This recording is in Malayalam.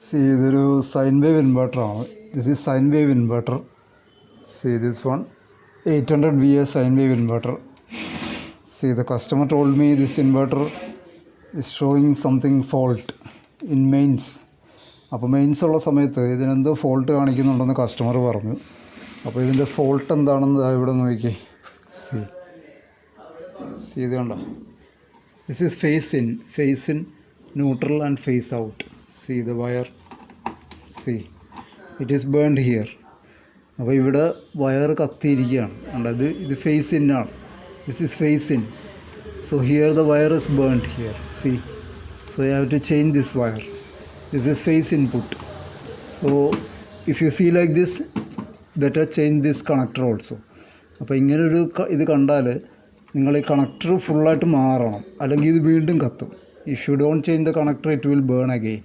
See, ഇതൊരു സൈൻ വേവ് ഇൻവെർട്ടറാണ്. This is sine wave inverter. See this one, 800 VA sine wave inverter. See, the customer told me this inverter is showing something fault in mains. അപ്പോൾ മെയിൻസ് ഉള്ള സമയത്ത് ഇതിനെന്തോ ഫോൾട്ട് കാണിക്കുന്നുണ്ടെന്ന് കസ്റ്റമർ പറഞ്ഞു. അപ്പോൾ ഇതിൻ്റെ ഫോൾട്ട് എന്താണെന്ന് ഇവിടെ നോക്കി. സി ഇത് കണ്ടോ, this is phase in neutral and phase out. See the wire, see it is burned here. അപ്പോൾ ഇവിടെ വയർ കത്തിയിരിക്കുകയാണ്. കണ്ടത്, ഇത് ഫേസ് ഇൻ ആണ്. This is phase in. So here the wire is burned here. See, so you have to change this wire. This is phase input. So if you see like this, better change this connector also. അപ്പോൾ ഇങ്ങനൊരു ഇത് കണ്ടാൽ നിങ്ങൾ ഈ കണക്ടർ ഫുള്ളായിട്ട് മാറണം, അല്ലെങ്കിൽ ഇത് വീണ്ടും കത്തും. If you don't change the connector, it will burn again.